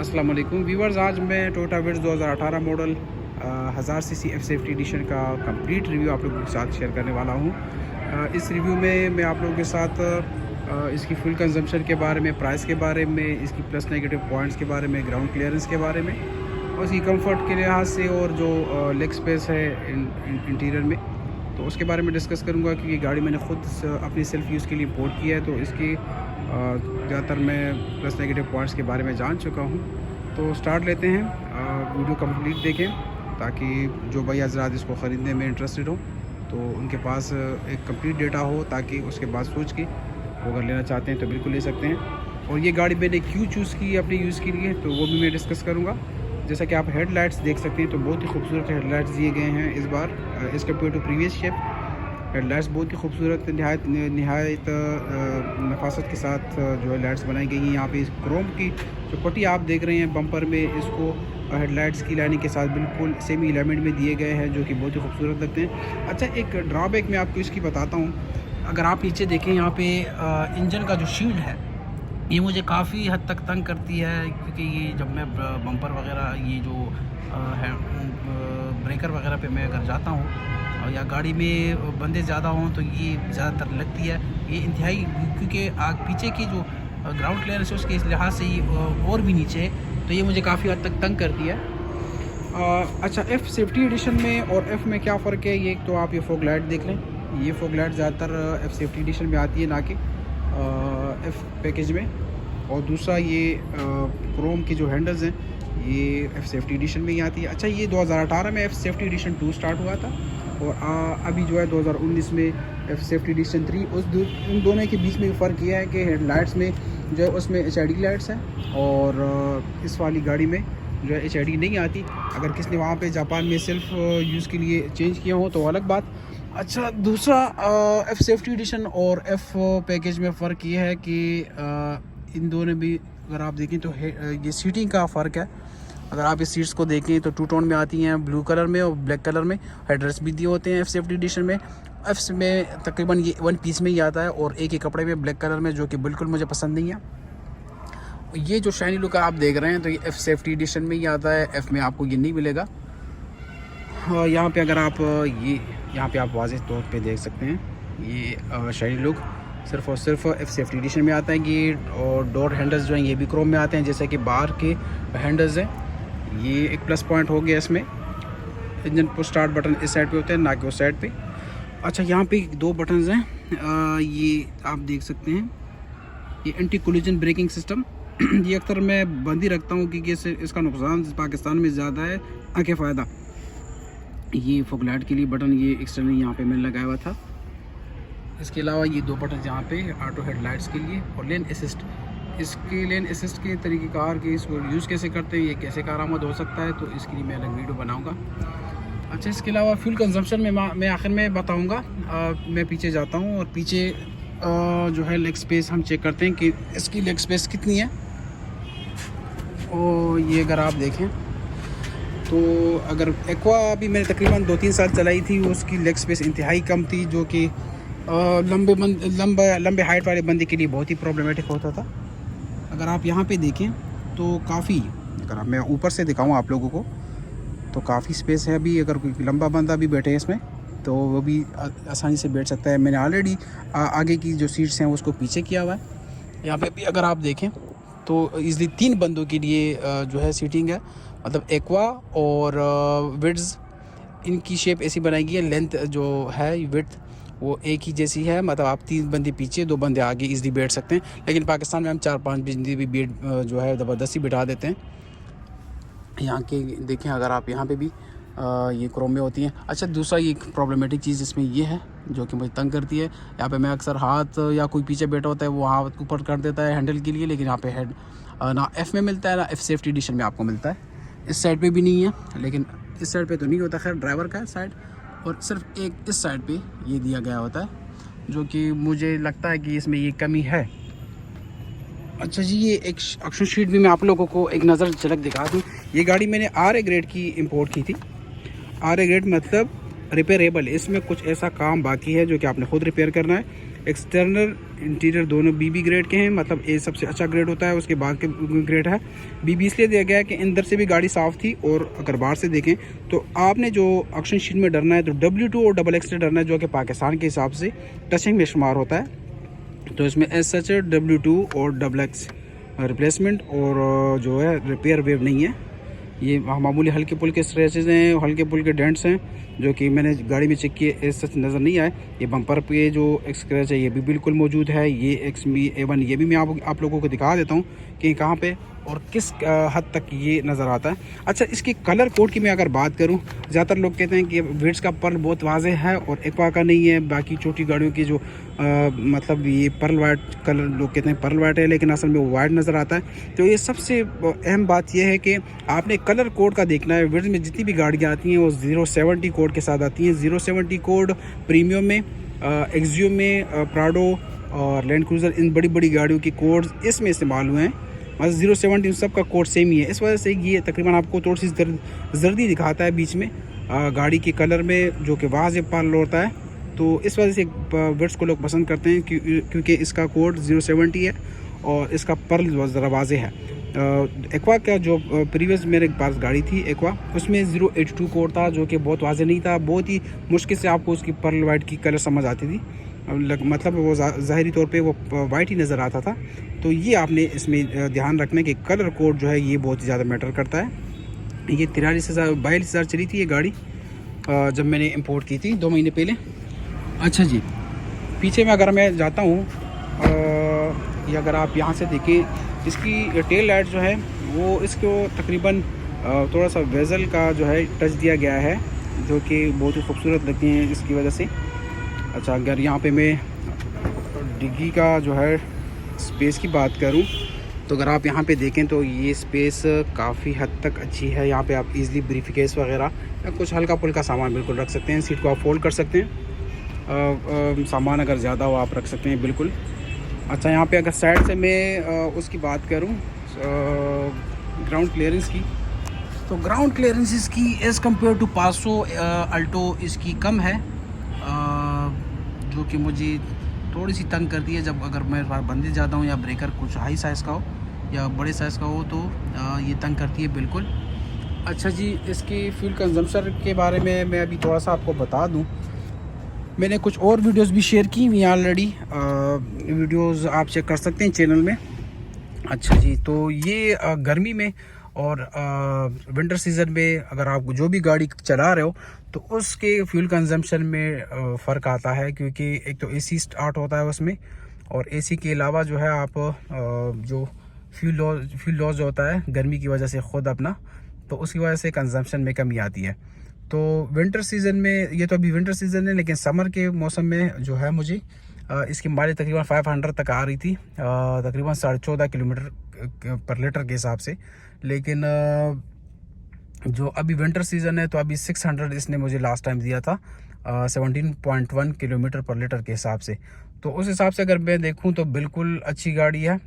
अस्सलाम वालेकुम व्यूवर्स, आज मैं Toyota Vitz 2018 model 1000 CC F safety edition का कंप्लीट रिव्यू आप लोगों के साथ शेयर करने वाला हूँ। इस रिव्यू में मैं आप लोगों के साथ इसकी फुल कंजम्पशन के बारे में, प्राइस के बारे में, इसकी प्लस नेगेटिव पॉइंट्स के बारे में, ग्राउंड क्लियरेंस के बारे में और इसकी कंफर्ट के लिहाज से और जो लेग स्पेस है इंटीरियर में, तो उसके बारे में डिस्कस करूँगा। क्योंकि गाड़ी मैंने ख़ुद अपनी सेल्फ यूज़ के लिए इम्पोर्ट किया है, तो इसकी ज़्यादातर मैं प्लस नेगेटिव पॉइंट्स के बारे में जान चुका हूँ। तो स्टार्ट लेते हैं, वीडियो कंप्लीट देखें ताकि जो भाई हज़रात इसको ख़रीदने में इंटरेस्टेड हो तो उनके पास एक कंप्लीट डेटा हो, ताकि उसके बाद सोच के वो अगर लेना चाहते हैं तो बिल्कुल ले सकते हैं। और ये गाड़ी मैंने क्यों चूज़ की अपने यूज़ के लिए, तो वो भी मैं डिस्कस करूँगा। जैसा कि आप हेडलाइट्स देख सकते हैं, तो बहुत ही खूबसूरत हेडलाइट्स दिए गए हैं इस बार as compared to previous shape. Headlights बहुत ही खूबसूरत, नहायत नफासत के साथ जो है लाइट्स बनाई गई हैं। यहाँ पे इस क्रोम की जो पट्टी आप देख रहे हैं बम्पर में, इसको हेडलाइट्स की लाइनिंग के साथ बिल्कुल सेमी एलिमेंट में दिए गए हैं, जो कि बहुत ही खूबसूरत लगते हैं। अच्छा, एक ड्रॉबैक मैं आपको इसकी बताता हूँ। अगर आप नीचे देखें, यहाँ पे इंजन का जो शील्ड है ये मुझे काफ़ी हद तक तंग करती है, क्योंकि ये जब मैं बम्पर वगैरह, ये जो ब्रेकर वगैरह पे मैं अगर जाता हूँ या गाड़ी में बंदे ज़्यादा हों तो ये ज़्यादातर लगती है। ये इंतहाई, क्योंकि पीछे की जो ग्राउंड क्लियरेंस है उसके इस लिहाज से ये और भी नीचे है, तो ये मुझे काफ़ी हद तक तंग करती है। अच्छा, एफ़ सेफ्टी एडिशन में और एफ़ में क्या फ़र्क है, ये तो आप ये फॉग लाइट देख लें। ये फॉग लाइट ज़्यादातर एफ़ सेफ्टी एडिशन में आती है, ना कि एफ़ पैकेज में। और दूसरा ये क्रोम की जो हैंडल्स हैं ये एफ़ सेफ्टी एडिशन में ही आती है। अच्छा, ये 2018 में एफ़ सेफ्टी एडिशन 2 स्टार्ट हुआ था और अभी जो है 2019 में एफ़ सेफ्टी एडिशन 3। उन दोनों के बीच में फ़र्क ये है कि हेडलाइट्स में जो है उसमें HID लाइट्स हैं और इस वाली गाड़ी में जो है HID नहीं आती। अगर किसने वहाँ पे जापान में सेल्फ यूज़ के लिए चेंज किया हो तो अलग बात। अच्छा, दूसरा एफ़ सेफ्टी एडिशन और एफ़ पैकेज में फ़र्क ये है कि इन दोनों भी अगर आप देखें तो ये सीटिंग का फ़र्क है। अगर आप इस सीट्स को देखें तो 2 टोन में आती हैं, ब्लू कलर में और ब्लैक कलर में। हेडरेस्ट भी दिए होते हैं एफ़ सेफ्टी एडिशन में। एफ़ में तकरीबन ये 1 पीस में ही आता है और एक ही कपड़े में ब्लैक कलर में, जो कि बिल्कुल मुझे पसंद नहीं है। ये जो शाइनी लुक आप देख रहे हैं तो ये एफ़ सेफ्टी एडिशन में ही आता है, एफ़ में आपको ये नहीं मिलेगा। यहाँ पे अगर आप यहाँ पे आप वाज़ेह तौर पे देख सकते हैं, ये शाइनी लुक सिर्फ़ और सिर्फ एफ़ सेफ्टी एडिशन में आता है। ये और डोर हैंडल्स जो हैं ये भी क्रोम में आते हैं, जैसे कि बाहर के हैंडल्स हैं। ये एक प्लस पॉइंट हो गया इसमें। इंजन पुश स्टार्ट बटन इस साइड पे होते हैं, ना कि उस साइड पे। अच्छा, यहाँ पे 2 बटन्स हैं, ये आप देख सकते हैं। ये एंटी कोलिजन ब्रेकिंग सिस्टम ये अक्सर मैं बंद ही रखता हूँ, क्योंकि इसका नुकसान पाकिस्तान में ज़्यादा है आके फ़ायदा। ये फॉग लाइट के लिए बटन ये एक्सटर्नल यहाँ पे मैंने लगाया हुआ था। इसके अलावा ये 2 बटन यहाँ पे ऑटो हेडलाइट्स के लिए और लेन असिस्ट। इसके लेन असिस्ट के तरीक़ेकार के इसको यूज़ कैसे करते हैं, ये कैसे कारआमद हो सकता है, तो इसके लिए मैं अलग वीडियो बनाऊंगा। अच्छा, इसके अलावा फ्यूल कंजम्पशन में मैं आखिर में बताऊंगा। मैं पीछे जाता हूं और पीछे जो है लेग स्पेस हम चेक करते हैं कि इसकी लेग स्पेस कितनी है। और ये अगर आप देखें तो अगर एक्वा अभी मैंने तकरीबन 2-3 साल चलाई थी, उसकी लेग स्पेस इंतहाई कम थी, जो कि लंबे हाइट वाले बंदे के लिए बहुत ही प्रॉब्लमेटिक होता था। अगर आप यहाँ पे देखें तो काफ़ी, अगर मैं ऊपर से दिखाऊँ आप लोगों को तो काफ़ी स्पेस है। अभी अगर कोई लंबा बंदा भी बैठे इसमें तो वो भी आसानी से बैठ सकता है। मैंने ऑलरेडी आगे की जो सीट्स हैं उसको पीछे किया हुआ है। यहाँ पे भी अगर आप देखें तो ईज़िली 3 बंदों के लिए जो है सीटिंग है। मतलब एक्वा और विड्स, इनकी शेप ऐसी बनाई गई है, लेंथ जो है विड्थ वो एक ही जैसी है। मतलब आप 3 बंदे पीछे 2 बंदे आगे इजीली बैठ सकते हैं। लेकिन पाकिस्तान में हम 4-5 बंदे भी जो है ज़बरदस्ती बिठा देते हैं। यहाँ के देखें, अगर आप यहाँ पे भी ये क्रोम में होती हैं। अच्छा, दूसरा ये प्रॉब्लमेटिक चीज़ इसमें ये है जो कि मुझे तंग करती है। यहाँ पे मैं अक्सर हाथ या कोई पीछे बैठा होता है वो हाथ ऊपर कर देता है हैंडल के लिए, लेकिन यहाँ पे हेड ना एफ़ में मिलता है ना एफ़ सेफ्टी एडिशन में आपको मिलता है। इस साइड पे भी नहीं है, लेकिन इस साइड पे तो नहीं होता, खैर ड्राइवर का साइड, और सिर्फ एक इस साइड पे ये दिया गया होता है, जो कि मुझे लगता है कि इसमें ये कमी है। अच्छा जी, ये एक ऑप्शन शीट भी मैं आप लोगों को एक नज़र झलक दिखा दूँ। ये गाड़ी मैंने RA ग्रेड की इंपोर्ट की थी। RA ग्रेड मतलब रिपेयरेबल, इसमें कुछ ऐसा काम बाकी है जो कि आपने ख़ुद रिपेयर करना है। एक्सटर्नल इंटीरियर दोनों बीबी ग्रेड के हैं, मतलब ए सबसे अच्छा ग्रेड होता है, उसके बाद के ग्रेड है बीबी। इसलिए दिया गया है कि अंदर से भी गाड़ी साफ़ थी, और अगर बाहर से देखें तो आपने जो ऑक्शन शीट में डरना है तो W2 और XX से डरना है, जो कि पाकिस्तान के हिसाब से टचिंग में शुमार होता है। तो इसमें एज सच W2 और XX रिप्लेसमेंट और जो है रिपेयर वेव नहीं है। ये मामूली हल्के पुल्के स्क्रैचेज हैं, हल्के पुल्के डेंट्स हैं, जो कि मैंने गाड़ी में चेक किए सच नज़र नहीं आए। ये बम्पर पे जो एक स्क्रैच है ये भी बिल्कुल मौजूद है। ये XB-A1 ये भी मैं आप लोगों को दिखा देता हूँ कि कहाँ पे और किस हद तक ये नज़र आता है। अच्छा, इसकी कलर कोड की मैं अगर बात करूँ, ज़्यादातर लोग कहते हैं कि विड्स का पर्ल बहुत वाज़ेह है और एक्वा का नहीं है। बाकी छोटी गाड़ियों की जो मतलब ये पर्ल वाइट कलर लोग कहते हैं पर्ल वाइट है, लेकिन असल में वो वाइट नज़र आता है। तो ये सबसे अहम बात यह है कि आपने कलर कोड का देखना है। विड्स में जितनी भी गाड़ियाँ आती हैं वो 070 कोड के साथ आती हैं। 070 कोड प्रीमियम में, एक्सियो में, प्राडो और लैंड क्रूज़र, इन बड़ी बड़ी गाड़ियों की कोड्स इसमें इस्तेमाल हुए हैं। मतलब 070 सब का कोड सेम ही है। इस वजह से ये तकरीबन आपको थोड़ी सी जर्दी दिखाता है बीच में गाड़ी के कलर में, जो कि वाज़े पर्ल होता है। तो इस वजह से विड्स को लोग पसंद करते हैं क्योंकि इसका कोड 070 है और इसका पर्ल ज़रा वाज़े है। एक्वा का जो प्रीवियस मेरे पास गाड़ी थी एक्वा, उसमें 082 कोड था, जो कि बहुत वाज़े नहीं था। बहुत ही मुश्किल से आपको उसकी पर्ल वाइट की कलर समझ आती थी, मतलब वो ज़ाहिरी तौर पे वो वाइट ही नज़र आता था। तो ये आपने इसमें ध्यान रखना है कि कलर कोड जो है ये बहुत ही ज़्यादा मैटर करता है। ये 42,000 चली थी ये गाड़ी जब मैंने इंपोर्ट की थी 2 महीने पहले। अच्छा जी, पीछे में अगर मैं जाता हूँ, ये अगर आप यहाँ से देखें, इसकी टेल लाइट जो है वो इसको तकरीबन थोड़ा सा वेज़ल का जो है टच दिया गया है, जो कि बहुत ही खूबसूरत लगती हैं इसकी वजह से। अच्छा, अगर यहाँ पे मैं डिग्गी का जो है स्पेस की बात करूँ, तो अगर आप यहाँ पे देखें तो ये स्पेस काफ़ी हद तक अच्छी है। यहाँ पे आप इजीली ब्रीफकेस वगैरह या कुछ हल्का फुल्का सामान बिल्कुल रख सकते हैं। सीट को आप फोल्ड कर सकते हैं, सामान अगर ज़्यादा हो आप रख सकते हैं बिल्कुल। अच्छा, यहाँ पे अगर साइड से मैं उसकी बात करूँ ग्राउंड क्लियरेंस की, तो ग्राउंड क्लियरेंस इसकी एज़ कम्पेयर टू पासो अल्टो इसकी कम है, जो कि मुझे थोड़ी सी तंग करती है। जब अगर मैं बंदे ज़्यादा हूँ या ब्रेकर कुछ हाई साइज़ का हो या बड़े साइज़ का हो तो ये तंग करती है बिल्कुल। अच्छा जी, इसकी फ्यूल कंजम्पशन के बारे में मैं अभी थोड़ा सा आपको बता दूँ। मैंने कुछ और वीडियोस भी शेयर की हुई हैं ऑलरेडी, वीडियोस आप चेक कर सकते हैं चैनल में। अच्छा जी, तो ये गर्मी में और विंटर सीज़न में अगर आप जो भी गाड़ी चला रहे हो तो उसके फ्यूल कंजम्पशन में फ़र्क आता है, क्योंकि एक तो एसी स्टार्ट होता है उसमें, और एसी के अलावा जो है आप जो फ्यूल लॉस होता है गर्मी की वजह से ख़ुद अपना, तो उसकी वजह से कंजम्पशन में कमी आती है। तो विंटर सीज़न में, ये तो अभी विंटर सीज़न है, लेकिन समर के मौसम में जो है मुझे इसकी माइलेज तकरीबन 500 तक आ रही थी, तकरीबन 14.5 किलोमीटर पर लीटर के हिसाब से। लेकिन जो अभी विंटर सीज़न है तो अभी 600 इसने मुझे लास्ट टाइम दिया था, 17.1 किलोमीटर पर लीटर के हिसाब से। तो उस हिसाब से अगर मैं देखूं तो बिल्कुल अच्छी गाड़ी है।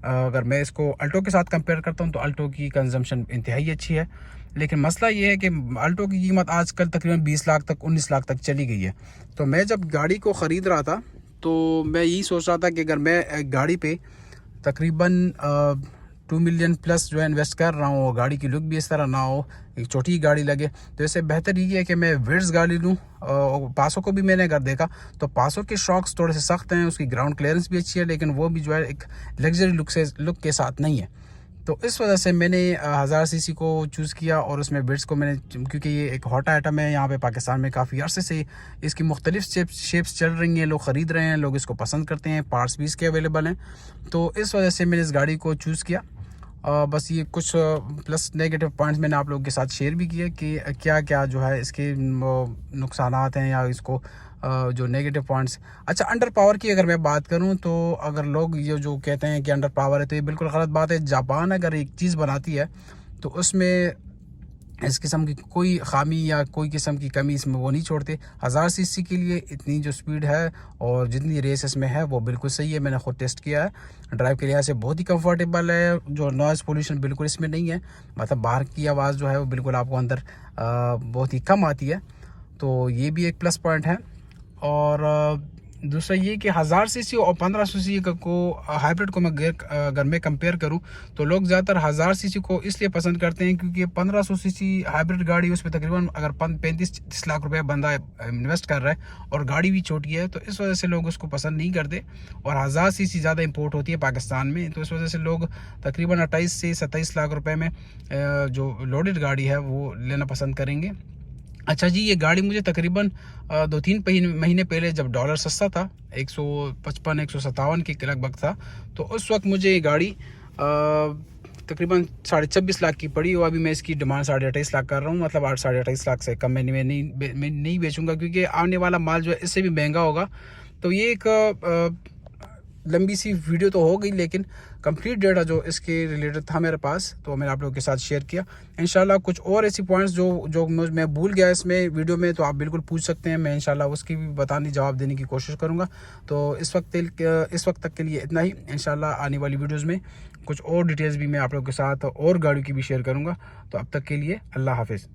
अगर मैं इसको अल्टो के साथ कंपेयर करता हूं तो अल्टो की कंजम्पशन इंतहाई अच्छी है। लेकिन मसला ये है कि अल्टो की कीमत आजकल तकरीबन 20 लाख तक 19 लाख तक चली गई है। तो मैं जब गाड़ी को ख़रीद रहा था तो मैं यही सोच रहा था कि अगर मैं गाड़ी पे तकरीबन 2 मिलियन प्लस जो है इन्वेस्ट कर रहा हूँ, गाड़ी की लुक भी इस तरह ना हो, एक छोटी गाड़ी लगे, तो इससे बेहतर ये है कि मैं विड्स गाड़ी लूँ। पासो को भी मैंने अगर देखा तो पासो के शॉक्स थोड़े से सख्त हैं, उसकी ग्राउंड क्लियरेंस भी अच्छी है, लेकिन वो भी जो है एक लग्जरी लुक के साथ नहीं है। तो इस वजह से मैंने 1000 सीसी को चूज़ किया, और उसमें विड्स को मैंने, क्योंकि ये एक हॉट आइटम है यहाँ पे पाकिस्तान में, काफ़ी अरसे से इसकी मुख्तलिफ शेप्स चल रही हैं, लोग ख़रीद रहे हैं, लोग इसको पसंद करते हैं, पार्ट्स भी इसके अवेलेबल हैं। तो इस वजह से मैंने इस गाड़ी को चूज़ किया। बस ये कुछ प्लस नेगेटिव पॉइंट्स मैंने आप लोगों के साथ शेयर भी किए कि क्या क्या जो है इसके नुकसानात हैं या इसको जो नेगेटिव पॉइंट्स। अच्छा, अंडर पावर की अगर मैं बात करूं तो अगर लोग ये जो कहते हैं कि अंडर पावर है तो ये बिल्कुल गलत बात है। जापान अगर एक चीज़ बनाती है तो उसमें इस किस्म की कोई ख़ामी या कोई किस्म की कमी इसमें वो नहीं छोड़ते। 1000 सीसी के लिए इतनी जो स्पीड है और जितनी रेस इसमें है वो बिल्कुल सही है। मैंने ख़ुद टेस्ट किया है, ड्राइव के लिहाज से बहुत ही कंफर्टेबल है। जो नॉइज़ पोल्यूशन बिल्कुल इसमें नहीं है, मतलब बाहर की आवाज़ जो है वो बिल्कुल आपको अंदर बहुत ही कम आती है। तो ये भी एक प्लस पॉइंट है। और दूसरा ये कि 1000 सीसी और 1500 सीसी को हाइब्रिड को मैं अगर मैं कंपेयर करूं तो लोग ज़्यादातर 1000 सीसी को इसलिए पसंद करते हैं क्योंकि 1500 सीसी हाइब्रिड गाड़ी उसमें तकरीबन अगर 35-30 लाख रुपए बंदा इन्वेस्ट कर रहा है और गाड़ी भी छोटी है, तो इस वजह से लोग उसको पसंद नहीं करते। और 1000 सीसी ज़्यादा इंपोर्ट होती है पाकिस्तान में, तो इस वजह से लोग तकरीबन 28 से 27 लाख रुपये में जो लोडेड गाड़ी है वो लेना पसंद करेंगे। अच्छा जी, ये गाड़ी मुझे तकरीबन 2-3 महीने पहले जब डॉलर सस्ता था 155-157 के लगभग था, तो उस वक्त मुझे ये गाड़ी तकरीबन 26.5 लाख की पड़ी। और अभी मैं इसकी डिमांड 28.5 लाख कर रहा हूँ, मतलब 28.5 लाख से कम मैं नहीं बेचूंगा क्योंकि आने वाला माल जो है इससे भी महंगा होगा। तो ये एक लंबी सी वीडियो तो हो गई, लेकिन कंप्लीट डेटा जो इसके रिलेटेड था मेरे पास तो मैंने आप लोगों के साथ शेयर किया। इंशाल्लाह कुछ और ऐसी पॉइंट्स जो मैं भूल गया इसमें वीडियो में, तो आप बिल्कुल पूछ सकते हैं, मैं इंशाल्लाह उसकी भी जवाब देने की कोशिश करूँगा। तो इस वक्त तक के लिए इतना ही। इंशाल्लाह आने वाली वीडियोज़ में कुछ और डिटेल्स भी मैं आप लोगों के साथ और गाड़ियों की भी शेयर करूँगा। तो अब तक के लिए अल्लाह हाफिज़।